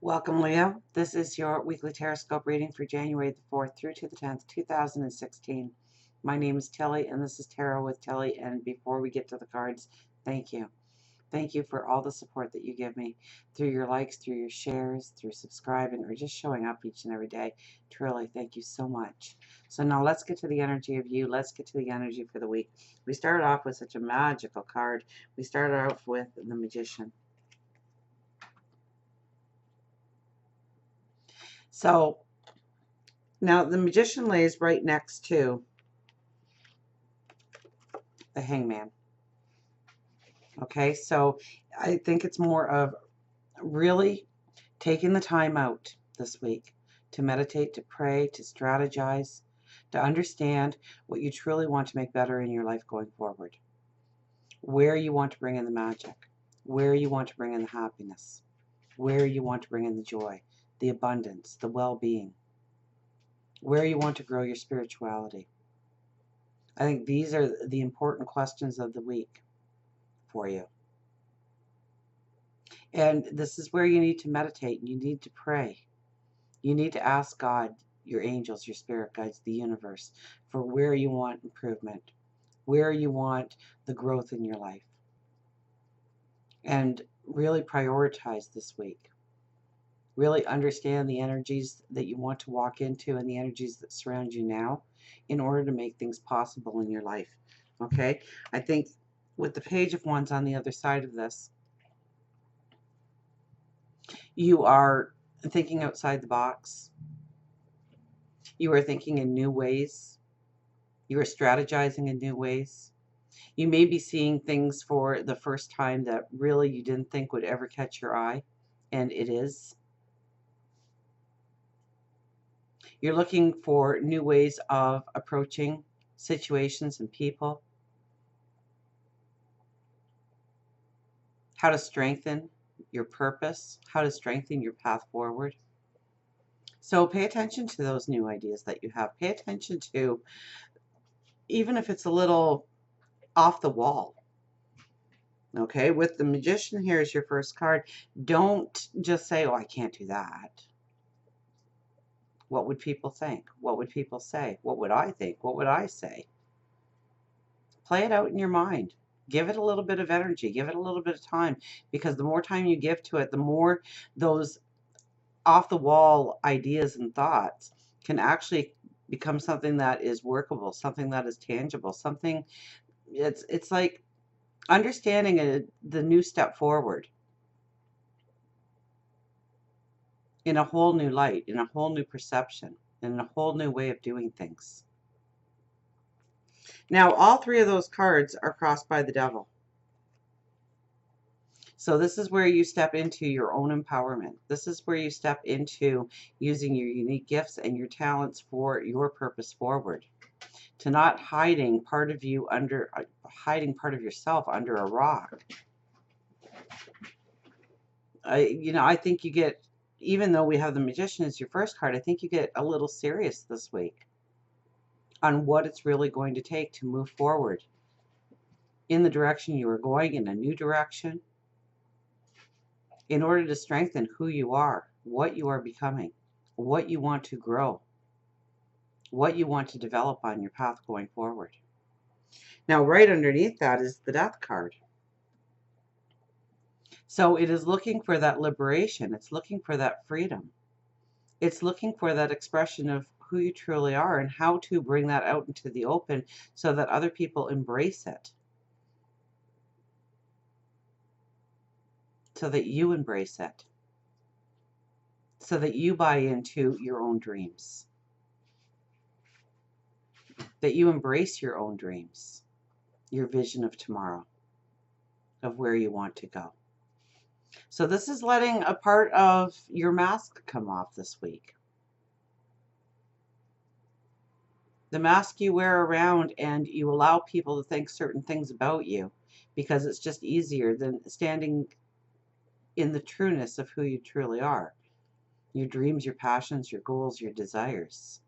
Welcome, Leo. This is your weekly Teroscope reading for January the 4th through to the 10th, 2016. My name is Tilly, and this is Tarot with Tilly. And before we get to the cards, thank you. Thank you for all the support that you give me through your likes, through your shares, through subscribing, or just showing up each and every day. Truly, thank you so much. So now let's get to the energy of you. Let's get to the energy for the week. We started off with such a magical card. We started off with the Magician. So now the Magician lays right next to the Hangman. Okay, so I think it's more of really taking the time out this week to meditate, to pray, to strategize, to understand what you truly want to make better in your life going forward, where you want to bring in the magic, where you want to bring in the happiness, where you want to bring in the joy, the abundance, the well-being, where you want to grow your spirituality. I think these are the important questions of the week for you. And this is where you need to meditate. You need to pray. You need to ask God, your angels, your spirit guides, the universe, for where you want improvement, where you want the growth in your life. And really prioritize this week. Really understand the energies that you want to walk into and the energies that surround you now in order to make things possible in your life. Okay? I think with the Page of Wands on the other side of this, you are thinking outside the box. You are thinking in new ways. You are strategizing in new ways. You may be seeing things for the first time that really you didn't think would ever catch your eye, and it is. You're looking for new ways of approaching situations and people, how to strengthen your purpose, how to strengthen your path forward. So pay attention to those new ideas that you have. Pay attention to, even if it's a little off the wall. Okay, with the Magician here as your first card, don't just say, oh, I can't do that. What would people think? What would people say? What would I think? What would I say? Play it out in your mind. Give it a little bit of energy. Give it a little bit of time, because the more time you give to it, the more those off-the-wall ideas and thoughts can actually become something that is workable, something that is tangible, something. It's like understanding the new step forward in a whole new light, in a whole new perception, in a whole new way of doing things. Now, all three of those cards are crossed by the devil. So this is where you step into your own empowerment. This is where you step into using your unique gifts and your talents for your purpose forward. To not hiding part of you under, hiding part of yourself under a rock. I think you get, even though we have the Magician as your first card, I think you get a little serious this week on what it's really going to take to move forward in the direction you are going, in a new direction, in order to strengthen who you are, what you are becoming, what you want to grow, what you want to develop on your path going forward. Now, right underneath that is the Death card. So it is looking for that liberation. It's looking for that freedom. It's looking for that expression of who you truly are and how to bring that out into the open so that other people embrace it. So that you embrace it. So that you buy into your own dreams. That you embrace your own dreams, your vision of tomorrow, of where you want to go. So this is letting a part of your mask come off this week. The mask you wear around, and you allow people to think certain things about you because it's just easier than standing in the trueness of who you truly are. Your dreams, your passions, your goals, your desires.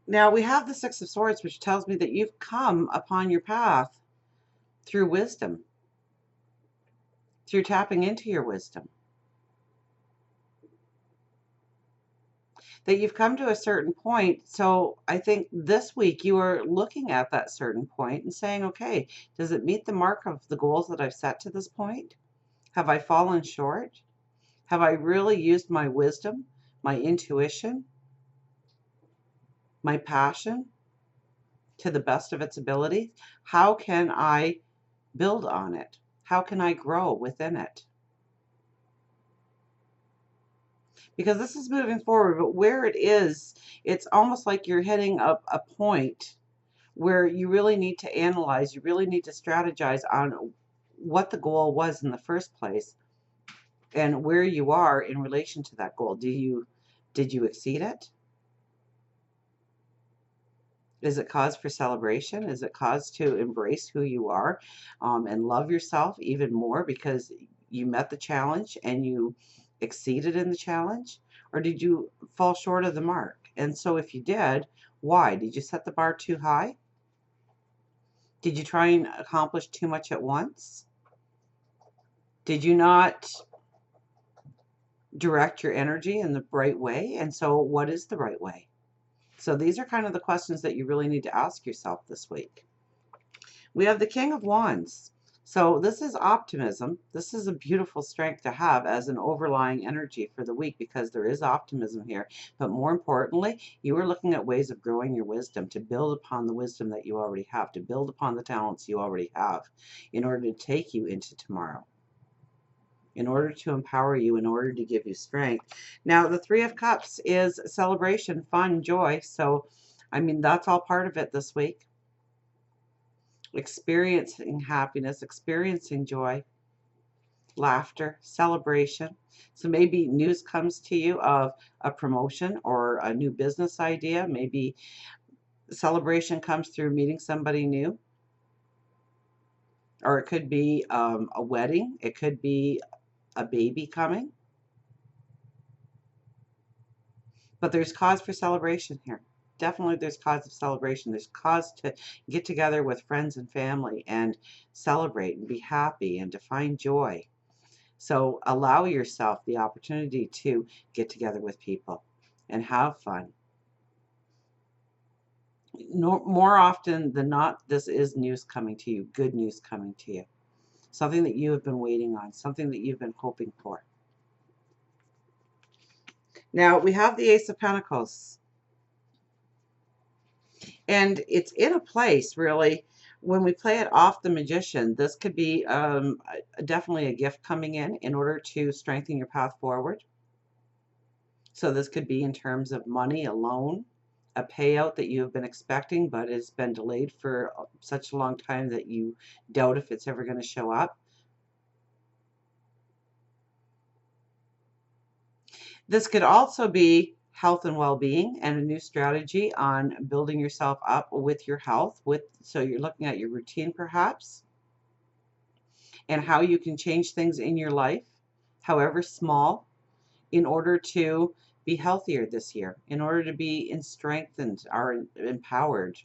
Now we have the Six of Swords, which tells me that you've come upon your path through wisdom, through tapping into your wisdom. That you've come to a certain point. So I think this week you are looking at that certain point and saying, okay, does it meet the mark of the goals that I've set to this point? Have I fallen short? Have I really used my wisdom, my intuition, my passion to the best of its ability? How can I build on it? How can I grow within it? Because this is moving forward, but where it is, it's almost like you're hitting a point where you really need to analyze, you really need to strategize on what the goal was in the first place and where you are in relation to that goal. Did you exceed it? Is it cause for celebration? Is it cause to embrace who you are, and love yourself even more because you met the challenge and you exceeded in the challenge? Or did you fall short of the mark? And so if you did, why? Did you set the bar too high? Did you try and accomplish too much at once? Did you not direct your energy in the right way? And so what is the right way? So these are kind of the questions that you really need to ask yourself this week. We have the King of Wands. So this is optimism. This is a beautiful strength to have as an overlying energy for the week because there is optimism here. But more importantly, you are looking at ways of growing your wisdom to build upon the wisdom that you already have, to build upon the talents you already have in order to take you into tomorrow, in order to empower you, in order to give you strength. Now, the Three of Cups is celebration, fun, joy. So, I mean, that's all part of it this week. Experiencing happiness, experiencing joy, laughter, celebration. So maybe news comes to you of a promotion or a new business idea. Maybe celebration comes through meeting somebody new. Or it could be a wedding. It could be a baby coming. But there's cause for celebration here. Definitely there's cause of celebration. There's cause to get together with friends and family and celebrate and be happy and to find joy. So allow yourself the opportunity to get together with people and have fun. No, more often than not, this is news coming to you, good news coming to you. Something that you have been waiting on, something that you've been hoping for. Now, we have the Ace of Pentacles. And it's in a place, really, when we play it off the Magician, this could be definitely a gift coming in order to strengthen your path forward. So this could be in terms of money, a loan, a payout that you have been expecting, but it's been delayed for such a long time that you doubt if it's ever going to show up. This could also be health and well-being and a new strategy on building yourself up with your health. So you're looking at your routine perhaps and how you can change things in your life, however small, in order to be healthier this year, in order to be strengthened and empowered.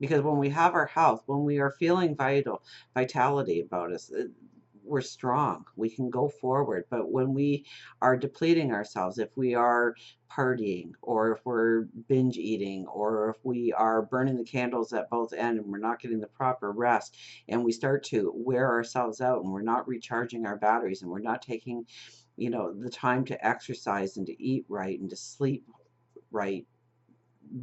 Because when we have our health, when we are feeling vitality about us, we're strong. We can go forward. But when we are depleting ourselves, if we are partying, or if we're binge eating, or if we are burning the candles at both ends and we're not getting the proper rest, and we start to wear ourselves out and we're not recharging our batteries and we're not taking, the time to exercise and to eat right and to sleep right,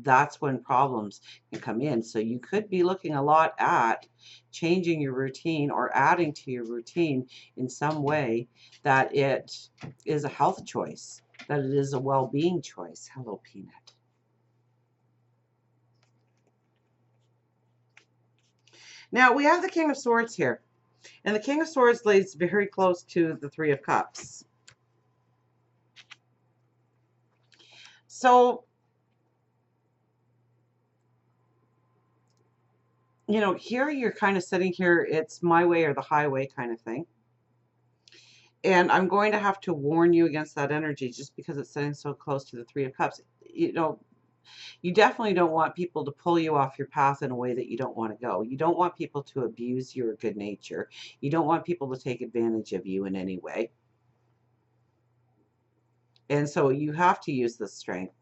that's when problems can come in. So you could be looking a lot at changing your routine or adding to your routine in some way that it is a health choice, that it is a well-being choice. Hello, Peanut. Now we have the King of Swords here. And the King of Swords lays very close to the Three of Cups. So here you're kind of sitting here, it's my way or the highway kind of thing. And I'm going to have to warn you against that energy just because it's sitting so close to the Three of Cups. You know, you definitely don't want people to pull you off your path in a way that you don't want to go. You don't want people to abuse your good nature. You don't want people to take advantage of you in any way. And so you have to use this strength,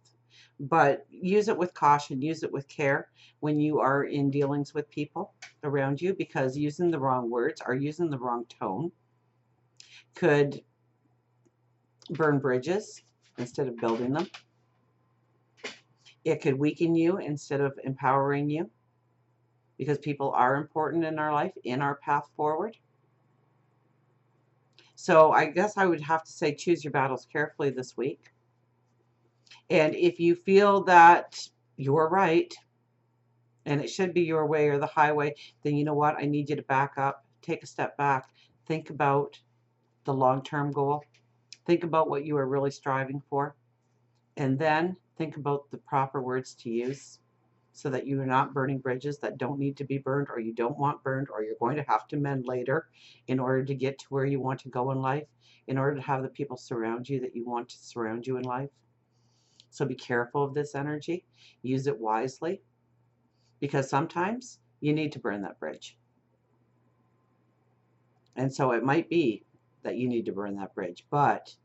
but use it with caution, use it with care when you are in dealings with people around you, because using the wrong words or using the wrong tone could burn bridges instead of building them. It could weaken you instead of empowering you, because people are important in our life, in our path forward. So I guess I would have to say choose your battles carefully this week. And if you feel that you're right and it should be your way or the highway, then you know what? I need you to back up, take a step back, think about the long-term goal, think about what you are really striving for, and then think about the proper words to use so that you are not burning bridges that don't need to be burned, or you don't want burned, or you're going to have to mend later in order to get to where you want to go in life, in order to have the people surround you that you want to surround you in life. So be careful of this energy. Use it wisely, because sometimes you need to burn that bridge. And so it might be that you need to burn that bridge, but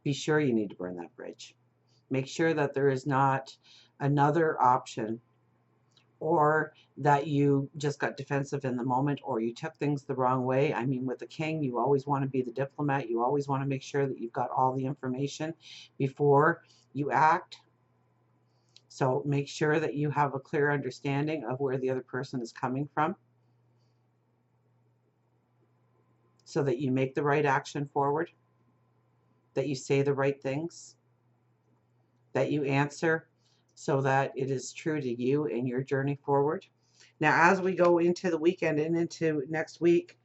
be sure you need to burn that bridge. Make sure that there is not another option, or that you just got defensive in the moment, or you took things the wrong way. I mean, with the king, you always want to be the diplomat. You always want to make sure that you've got all the information before you act. So make sure that you have a clear understanding of where the other person is coming from, so that you make the right action forward, that you say the right things, that you answer so that it is true to you and your journey forward. Now, as we go into the weekend and into next week,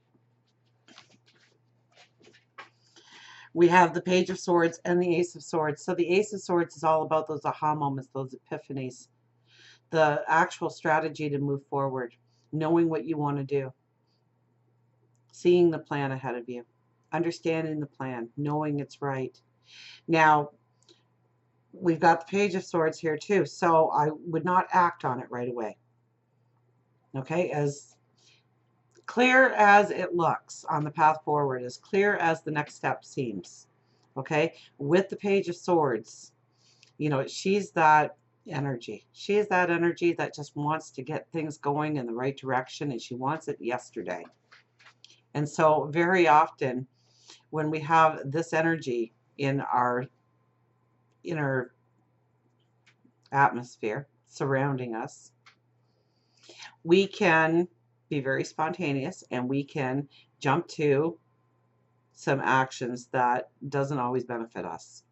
we have the Page of Swords and the Ace of Swords. So the Ace of Swords is all about those aha moments, those epiphanies, the actual strategy to move forward, knowing what you want to do, seeing the plan ahead of you, understanding the plan, knowing it's right. Now, we've got the Page of Swords here too, so I would not act on it right away. Okay, as clear as it looks on the path forward, as clear as the next step seems. Okay, with the Page of Swords, you know, she's that energy. She is that energy that just wants to get things going in the right direction, and she wants it yesterday. And so very often when we have this energy in our inner atmosphere surrounding us, we can be very spontaneous, and we can jump to some actions that doesn't always benefit us.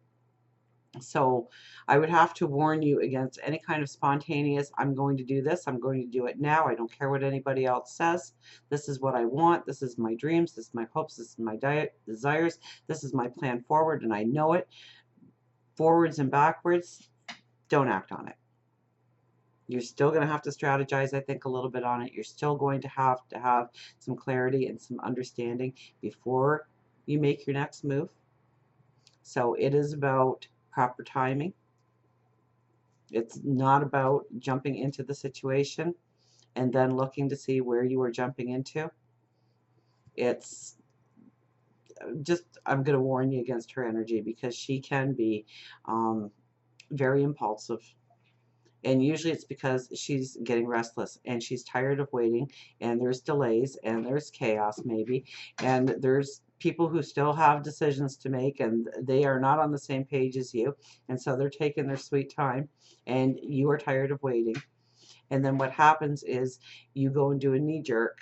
So I would have to warn you against any kind of spontaneous, I'm going to do this, I'm going to do it now, I don't care what anybody else says, this is what I want, this is my dreams, this is my hopes, this is my desires, this is my plan forward, and I know it, forwards and backwards. Don't act on it. You're still going to have to strategize, I think, a little bit on it. You're still going to have some clarity and some understanding before you make your next move. So it is about proper timing. It's not about jumping into the situation and then looking to see where you are jumping into. It's just, I'm going to warn you against her energy, because she can be very impulsive. And usually it's because she's getting restless and she's tired of waiting, and there's delays and there's chaos maybe, and there's people who still have decisions to make, and they are not on the same page as you, and so they're taking their sweet time, and you are tired of waiting. And then what happens is you go and do a knee jerk,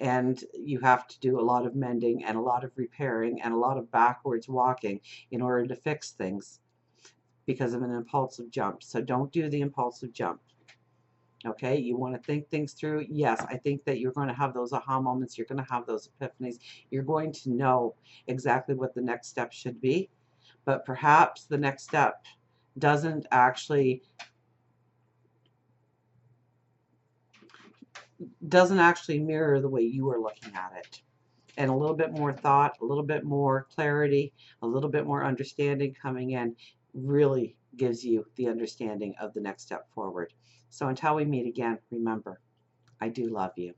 and you have to do a lot of mending and a lot of repairing and a lot of backwards walking in order to fix things, because of an impulsive jump. So don't do the impulsive jump. Okay, you want to think things through. Yes, I think that you're going to have those aha moments. You're going to have those epiphanies. You're going to know exactly what the next step should be, but perhaps the next step doesn't actually mirror the way you are looking at it. and a little bit more thought, a little bit more clarity, a little bit more understanding coming in really gives you the understanding of the next step forward. So until we meet again, remember, I do love you.